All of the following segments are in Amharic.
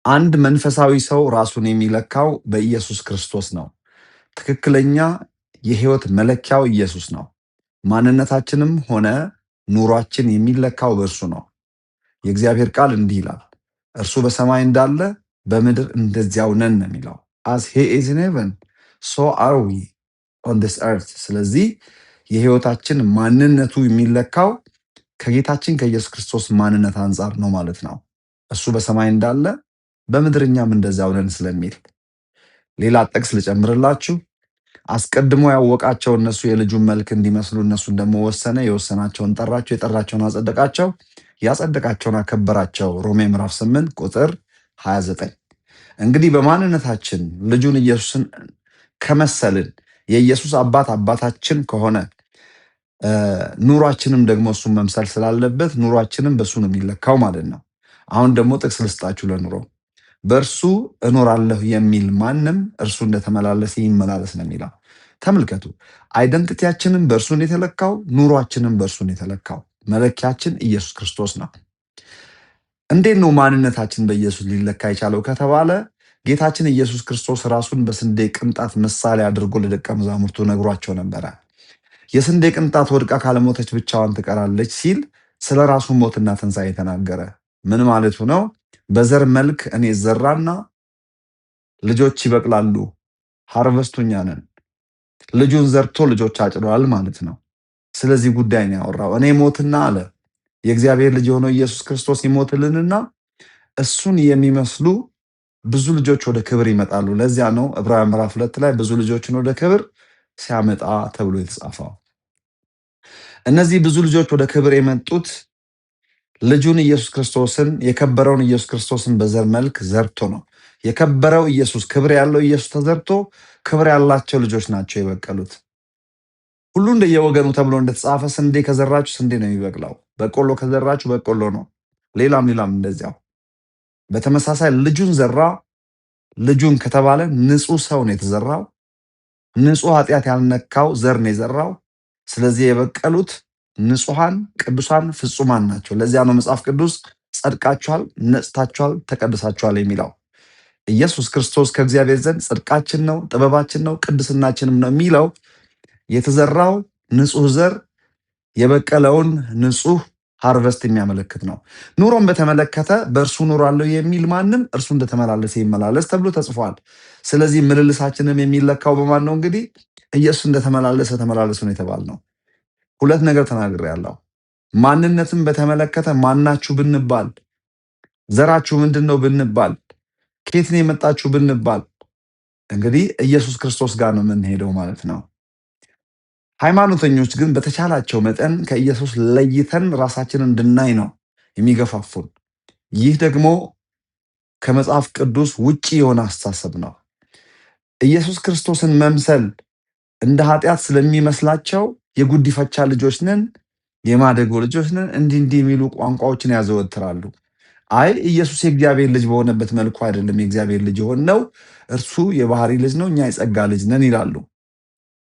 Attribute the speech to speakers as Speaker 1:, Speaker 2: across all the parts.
Speaker 1: አንድ መንፈሳዊ ሰው ራሱን የሚለካው በኢየሱስ ክርስቶስ ነው። ትክክለኛ የህይወት መለኪያው ኢየሱስ ነው። ማንነታችንም ሆነ ኑሯችን የሚለካው በእርሱ ነው። የእግዚአብሔር ቃል እንዲህ ይላል፣ እርሱ በሰማይ እንዳለ በምድር እንደዚያው ነን ነው የሚለው። as he is in heaven so are we on this earth። ስለዚህ የህይወታችን ማንነቱ የሚለካው ከጌታችን ከኢየሱስ ክርስቶስ ማንነት አንጻር ነው ማለት ነው። እሱ በሰማይ እንዳለ በምድርኛም እንደዚያው ነን ስለሚል። ሌላ ጥቅስ ልጨምርላችሁ። አስቀድሞ ያወቃቸው እነሱ የልጁን መልክ እንዲመስሉ እነሱን ደግሞ ወሰነ፣ የወሰናቸውን ጠራቸው፣ የጠራቸውን አጸደቃቸው፣ ያጸደቃቸውን አከበራቸው። ሮሜ ምዕራፍ 8 ቁጥር 29። እንግዲህ በማንነታችን ልጁን ኢየሱስን ከመሰልን የኢየሱስ አባት አባታችን ከሆነ ኑሯችንም ደግሞ እሱን መምሰል ስላለበት ኑሯችንም በሱ ነው የሚለካው ማለት ነው። አሁን ደግሞ ጥቅስ ልስጣችሁ ለኑሮ። በእርሱ እኖራለሁ የሚል ማንም እርሱ እንደተመላለሰ ይመላለስ ነው የሚለው። ተመልከቱ፣ አይደንቲቲያችንም በእርሱን የተለካው፣ ኑሯችንም በእርሱን የተለካው። መለኪያችን ኢየሱስ ክርስቶስ ነው። እንዴት ነው ማንነታችን በኢየሱስ ሊለካ የቻለው ከተባለ ጌታችን ኢየሱስ ክርስቶስ ራሱን በስንዴ ቅንጣት ምሳሌ አድርጎ ለደቀ መዛሙርቱ ነግሯቸው ነበረ። የስንዴ ቅንጣት ወድቃ ካለሞተች ብቻዋን ትቀራለች ሲል ስለ ራሱ ሞትና ትንሣኤ ተናገረ። ምን ማለቱ ነው? በዘር መልክ እኔ ዘራና ልጆች ይበቅላሉ፣ ሃርቨስቱ እኛ ነን። ልጁን ዘርቶ ልጆች አጭዷል ማለት ነው። ስለዚህ ጉዳይ ነው ያወራው። እኔ ሞትና አለ የእግዚአብሔር ልጅ የሆነው ኢየሱስ ክርስቶስ ይሞትልንና እሱን የሚመስሉ ብዙ ልጆች ወደ ክብር ይመጣሉ። ለዚያ ነው ዕብራውያን ምዕራፍ 2 ላይ ብዙ ልጆችን ወደ ክብር ሲያመጣ ተብሎ የተጻፈው። እነዚህ ብዙ ልጆች ወደ ክብር የመጡት ልጁን ኢየሱስ ክርስቶስን የከበረውን ኢየሱስ ክርስቶስን በዘር መልክ ዘርቶ ነው። የከበረው ኢየሱስ ክብር ያለው ኢየሱስ ተዘርቶ ክብር ያላቸው ልጆች ናቸው የበቀሉት። ሁሉ እንደየወገኑ ተብሎ እንደተጻፈ ስንዴ ከዘራችሁ ስንዴ ነው የሚበቅለው፣ በቆሎ ከዘራችሁ በቆሎ ነው፣ ሌላም እንደዚያው። በተመሳሳይ ልጁን ዘራ። ልጁን ከተባለ ንጹህ ሰው ነው የተዘራው፣ ንጹህ ኃጢአት ያልነካው ዘር ነው የዘራው። ስለዚህ የበቀሉት ንጹሃን፣ ቅዱሳን፣ ፍጹማን ናቸው። ለዚያ ነው መጽሐፍ ቅዱስ ጸድቃችኋል፣ ነጽታችኋል፣ ተቀድሳችኋል የሚለው። ኢየሱስ ክርስቶስ ከእግዚአብሔር ዘንድ ጽድቃችን ነው፣ ጥበባችን ነው፣ ቅድስናችንም ነው የሚለው የተዘራው ንጹህ ዘር የበቀለውን ንጹህ ሃርቨስት የሚያመለክት ነው። ኑሮን በተመለከተ በእርሱ እኖራለሁ የሚል ማንም እርሱ እንደተመላለሰ ይመላለስ ተብሎ ተጽፏል። ስለዚህ ምልልሳችንም የሚለካው በማን ነው? እንግዲህ ኢየሱስ እንደተመላለሰ ተመላለሱ ነው የተባልነው። ሁለት ነገር ተናግሬያለሁ። ማንነትን በተመለከተ ማናችሁ ብንባል፣ ዘራችሁ ምንድን ነው ብንባል፣ ከየት ነው የመጣችሁ ብንባል፣ እንግዲህ ኢየሱስ ክርስቶስ ጋር ነው የምንሄደው ማለት ነው። ሃይማኖተኞች ግን በተቻላቸው መጠን ከኢየሱስ ለይተን ራሳችንን እንድናይ ነው የሚገፋፉን። ይህ ደግሞ ከመጽሐፍ ቅዱስ ውጪ የሆነ አስተሳሰብ ነው። ኢየሱስ ክርስቶስን መምሰል እንደ ኃጢአት ስለሚመስላቸው የጉዲፈቻ ልጆች ነን፣ የማደጎ ልጆች ነን፣ እንዲህ የሚሉ ቋንቋዎችን ያዘወትራሉ። አይ ኢየሱስ የእግዚአብሔር ልጅ በሆነበት መልኩ አይደለም የእግዚአብሔር ልጅ የሆነው፣ እርሱ የባህሪ ልጅ ነው፣ እኛ የጸጋ ልጅ ነን ይላሉ።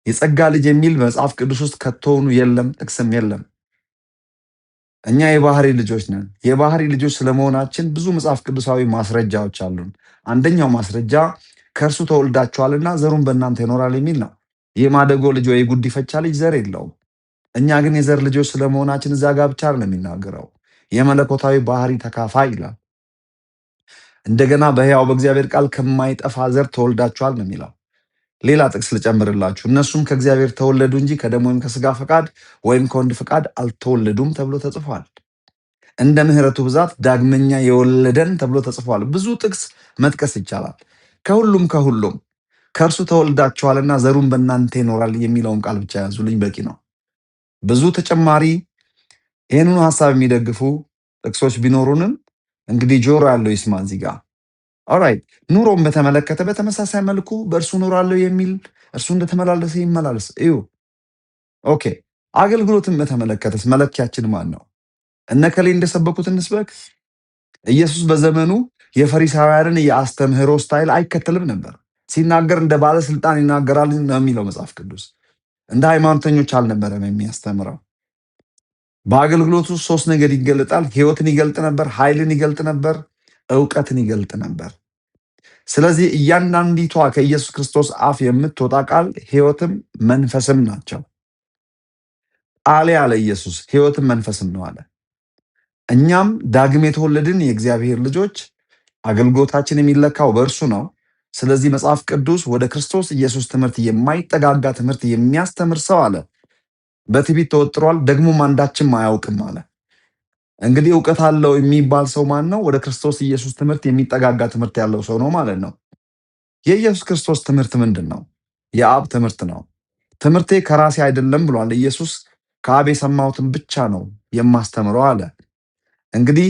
Speaker 1: የጸጋ ልጅ የሚል መጽሐፍ ቅዱስ ውስጥ ከቶውኑ የለም፣ ጥቅስም የለም። እኛ የባህሪ ልጆች ነን። የባህሪ ልጆች ስለመሆናችን ብዙ መጽሐፍ ቅዱሳዊ ማስረጃዎች አሉን። አንደኛው ማስረጃ ከእርሱ ተወልዳችኋልና ዘሩን በእናንተ ይኖራል የሚል ነው። የማደጎ ልጅ ወይ የጉዲፈቻ ልጅ ዘር የለውም። እኛ ግን የዘር ልጆች ስለመሆናችን እዛ ጋር ብቻ ነው የሚናገረው። የመለኮታዊ ባህሪ ተካፋይ ይላል። እንደገና በሕያው በእግዚአብሔር ቃል ከማይጠፋ ዘር ተወልዳችኋል ነው የሚለው። ሌላ ጥቅስ ልጨምርላችሁ። እነሱም ከእግዚአብሔር ተወለዱ እንጂ ከደም ወይም ከስጋ ፈቃድ ወይም ከወንድ ፈቃድ አልተወለዱም ተብሎ ተጽፏል። እንደ ምሕረቱ ብዛት ዳግመኛ የወለደን ተብሎ ተጽፏል። ብዙ ጥቅስ መጥቀስ ይቻላል። ከሁሉም ከእርሱ ተወልዳችኋልና ዘሩን በእናንተ ይኖራል የሚለውን ቃል ብቻ ያዙልኝ በቂ ነው። ብዙ ተጨማሪ ይህንኑ ሀሳብ የሚደግፉ ጥቅሶች ቢኖሩንም እንግዲህ ጆሮ ያለው ይስማ እዚህ ጋር። ኦራይት፣ ኑሮን በተመለከተ በተመሳሳይ መልኩ በእርሱ እኖራለሁ የሚል እርሱ እንደተመላለሰ ይመላለስ። እዩ። ኦኬ። አገልግሎትን በተመለከተስ መለኪያችን ማን ነው? እነ ከሌ እንደሰበኩት እንስበክ? ኢየሱስ በዘመኑ የፈሪሳውያንን የአስተምህሮ ስታይል አይከተልም ነበር። ሲናገር እንደ ባለስልጣን ይናገራል ነው የሚለው መጽሐፍ ቅዱስ። እንደ ሃይማኖተኞች አልነበረም የሚያስተምረው። በአገልግሎቱ ሶስት ነገር ይገለጣል። ህይወትን ይገልጥ ነበር፣ ኃይልን ይገልጥ ነበር፣ እውቀትን ይገልጥ ነበር። ስለዚህ እያንዳንዲቷ ከኢየሱስ ክርስቶስ አፍ የምትወጣ ቃል ሕይወትም መንፈስም ናቸው። ቃሌ አለ ኢየሱስ ሕይወትም መንፈስም ነው አለ። እኛም ዳግም የተወለድን የእግዚአብሔር ልጆች አገልግሎታችን የሚለካው በእርሱ ነው። ስለዚህ መጽሐፍ ቅዱስ ወደ ክርስቶስ ኢየሱስ ትምህርት የማይጠጋጋ ትምህርት የሚያስተምር ሰው አለ በትዕቢት ተወጥሯል፣ ደግሞም አንዳችም አያውቅም አለ። እንግዲህ እውቀት አለው የሚባል ሰው ማን ነው? ወደ ክርስቶስ ኢየሱስ ትምህርት የሚጠጋጋ ትምህርት ያለው ሰው ነው ማለት ነው። የኢየሱስ ክርስቶስ ትምህርት ምንድን ነው? የአብ ትምህርት ነው። ትምህርቴ ከራሴ አይደለም ብሏል ኢየሱስ። ከአብ የሰማሁትን ብቻ ነው የማስተምረው አለ። እንግዲህ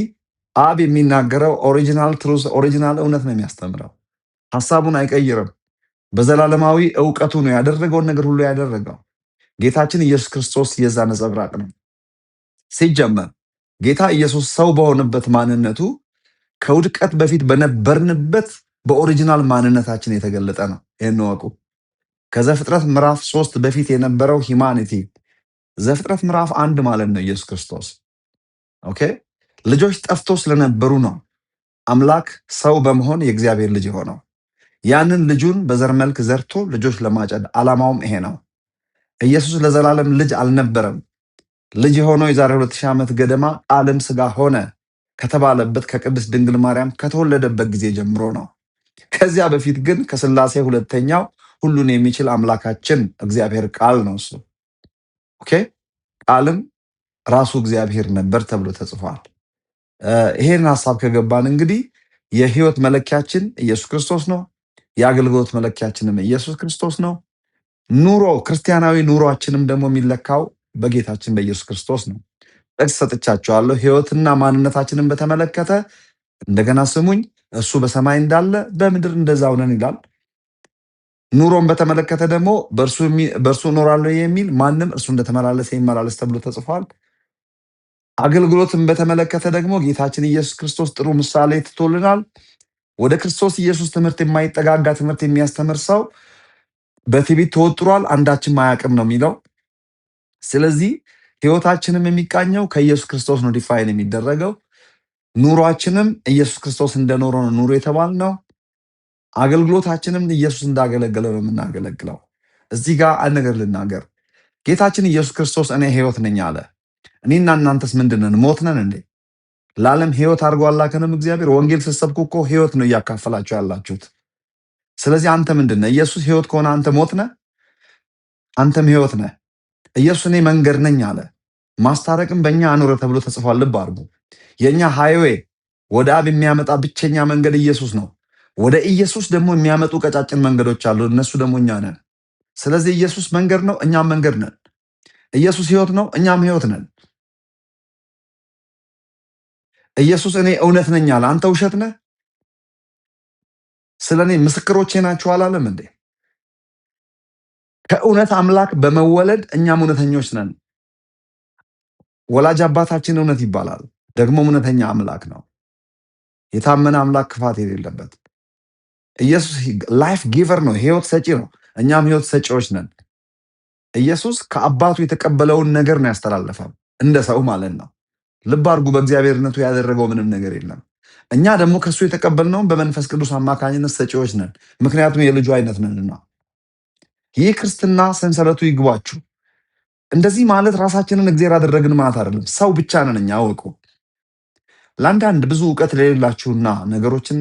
Speaker 1: አብ የሚናገረው ኦሪጂናል ትሩዝ፣ ኦሪጂናል እውነት ነው የሚያስተምረው። ሐሳቡን አይቀይርም። በዘላለማዊ እውቀቱ ነው ያደረገውን ነገር ሁሉ ያደረገው። ጌታችን ኢየሱስ ክርስቶስ የዛ ነጸብራቅ ነው። ሲጀመር ጌታ ኢየሱስ ሰው በሆነበት ማንነቱ ከውድቀት በፊት በነበርንበት በኦሪጂናል ማንነታችን የተገለጠ ነው። ይህን ወቁ። ከዘፍጥረት ምዕራፍ 3 በፊት የነበረው ሂማኒቲ ዘፍጥረት ምዕራፍ 1 ማለት ነው ኢየሱስ ክርስቶስ። ኦኬ ልጆች ጠፍቶ ስለነበሩ ነው አምላክ ሰው በመሆን የእግዚአብሔር ልጅ የሆነው። ያንን ልጁን በዘር መልክ ዘርቶ ልጆች ለማጨድ ዓላማውም ይሄ ነው። ኢየሱስ ለዘላለም ልጅ አልነበረም። ልጅ የሆነው የዛሬ 2000 ዓመት ገደማ ቃልም ሥጋ ሆነ ከተባለበት ከቅድስት ድንግል ማርያም ከተወለደበት ጊዜ ጀምሮ ነው። ከዚያ በፊት ግን ከሥላሴ ሁለተኛው ሁሉን የሚችል አምላካችን እግዚአብሔር ቃል ነው እሱ። ኦኬ ቃልም ራሱ እግዚአብሔር ነበር ተብሎ ተጽፏል። ይሄን ሐሳብ ከገባን እንግዲህ የህይወት መለኪያችን ኢየሱስ ክርስቶስ ነው። የአገልግሎት መለኪያችንም ኢየሱስ ክርስቶስ ነው። ኑሮ ክርስቲያናዊ ኑሮአችንም ደግሞ የሚለካው በጌታችን በኢየሱስ ክርስቶስ ነው። ጥቅስ ሰጥቻቸዋለሁ። ህይወትና ማንነታችንን በተመለከተ እንደገና ስሙኝ። እሱ በሰማይ እንዳለ በምድር እንደዛው ነን ይላል። ኑሮን በተመለከተ ደግሞ በእርሱ እኖራለሁ የሚል ማንም እርሱ እንደተመላለሰ ይመላለስ ተብሎ ተጽፏል። አገልግሎትን በተመለከተ ደግሞ ጌታችን ኢየሱስ ክርስቶስ ጥሩ ምሳሌ ትቶልናል። ወደ ክርስቶስ ኢየሱስ ትምህርት የማይጠጋጋ ትምህርት የሚያስተምር ሰው በትዕቢት ተወጥሯል፣ አንዳችም አያውቅም ነው የሚለው። ስለዚህ ህይወታችንም የሚቃኘው ከኢየሱስ ክርስቶስ ነው ዲፋይን የሚደረገው። ኑሯችንም ኢየሱስ ክርስቶስ እንደኖረ ነው ኑሮ የተባልነው። አገልግሎታችንም ኢየሱስ እንዳገለገለ ነው የምናገለግለው። እዚህ ጋር አንድ ነገር ልናገር። ጌታችን ኢየሱስ ክርስቶስ እኔ ህይወት ነኝ አለ። እኔና እናንተስ ምንድነን? ሞት ነን እንዴ? ለዓለም ህይወት አድርጎ አላከንም እግዚአብሔር። ወንጌል ስትሰብኩ እኮ ህይወት ነው እያካፈላችሁ ያላችሁት። ስለዚህ አንተ ምንድነህ? ኢየሱስ ህይወት ከሆነ አንተ ሞት ነህ፣ አንተም ህይወት ነህ። ኢየሱስ እኔ መንገድ ነኝ አለ። ማስታረቅም በእኛ አኑረ ተብሎ ተጽፏል። ልብ አድርጉ። የእኛ ሃይዌይ ወደ አብ የሚያመጣ ብቸኛ መንገድ ኢየሱስ ነው። ወደ ኢየሱስ ደግሞ የሚያመጡ ቀጫጭን መንገዶች አሉ። እነሱ ደግሞ እኛ ነን። ስለዚህ ኢየሱስ መንገድ ነው፣ እኛም መንገድ ነን። ኢየሱስ ህይወት ነው፣ እኛም ህይወት ነን። ኢየሱስ እኔ እውነት ነኝ አለ። አንተ ውሸት ነህ። ስለ እኔ ምስክሮቼ ናችሁ አላለም እንዴ? ከእውነት አምላክ በመወለድ እኛም እውነተኞች ነን። ወላጅ አባታችን እውነት ይባላል፣ ደግሞ እውነተኛ አምላክ ነው። የታመነ አምላክ ክፋት የሌለበት ኢየሱስ ላይፍ ጊቨር ነው፣ ህይወት ሰጪ ነው። እኛም ህይወት ሰጪዎች ነን። ኢየሱስ ከአባቱ የተቀበለውን ነገር ነው ያስተላለፈው፣ እንደ ሰው ማለት ነው። ልብ አድርጉ። በእግዚአብሔርነቱ ያደረገው ምንም ነገር የለም። እኛ ደግሞ ከሱ የተቀበልነውን በመንፈስ ቅዱስ አማካኝነት ሰጪዎች ነን፣ ምክንያቱም የልጁ አይነት ነንና። ይህ ክርስትና ሰንሰለቱ ይግባችሁ። እንደዚህ ማለት ራሳችንን እግዚአብሔር አደረግን ማለት አይደለም። ሰው ብቻ ነን እኛ። አወቁ። ለአንዳንድ ብዙ እውቀት ለሌላችሁና ነገሮችን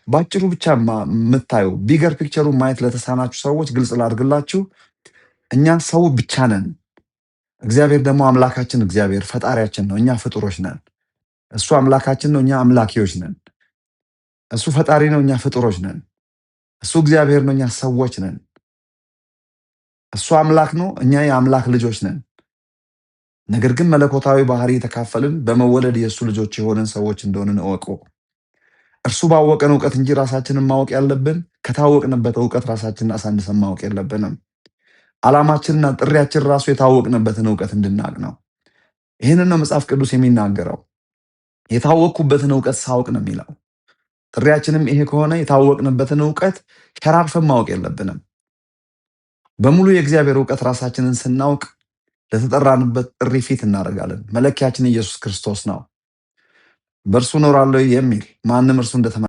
Speaker 1: ባጭሩ ብቻ የምታዩ ቢገር ፒክቸሩ ማየት ለተሳናችሁ ሰዎች ግልጽ ላድርግላችሁ። እኛ ሰው ብቻ ነን። እግዚአብሔር ደግሞ አምላካችን፣ እግዚአብሔር ፈጣሪያችን ነው። እኛ ፍጡሮች ነን። እሱ አምላካችን ነው፣ እኛ አምላኪዎች ነን። እሱ ፈጣሪ ነው፣ እኛ ፍጡሮች ነን። እሱ እግዚአብሔር ነው፣ እኛ ሰዎች ነን። እሱ አምላክ ነው፣ እኛ የአምላክ ልጆች ነን። ነገር ግን መለኮታዊ ባህሪ የተካፈልን በመወለድ የእሱ ልጆች የሆነን ሰዎች እንደሆንን እወቁ። እርሱ ባወቀን እውቀት እንጂ ራሳችንን ማወቅ ያለብን፣ ከታወቅንበት እውቀት ራሳችንን አሳንሰን ማወቅ የለብንም። ዓላማችንና ጥሪያችን ራሱ የታወቅንበትን እውቀት እንድናቅ ነው። ይህንን ነው መጽሐፍ ቅዱስ የሚናገረው። የታወቅኩበትን እውቀት ሳውቅ ነው የሚለው። ጥሪያችንም ይሄ ከሆነ የታወቅንበትን እውቀት ሸራርፈን ማወቅ የለብንም። በሙሉ የእግዚአብሔር እውቀት ራሳችንን ስናውቅ ለተጠራንበት ጥሪ ፊት እናደርጋለን። መለኪያችን ኢየሱስ ክርስቶስ ነው። በእርሱ እኖራለሁ የሚል ማንም እርሱ እንደተመ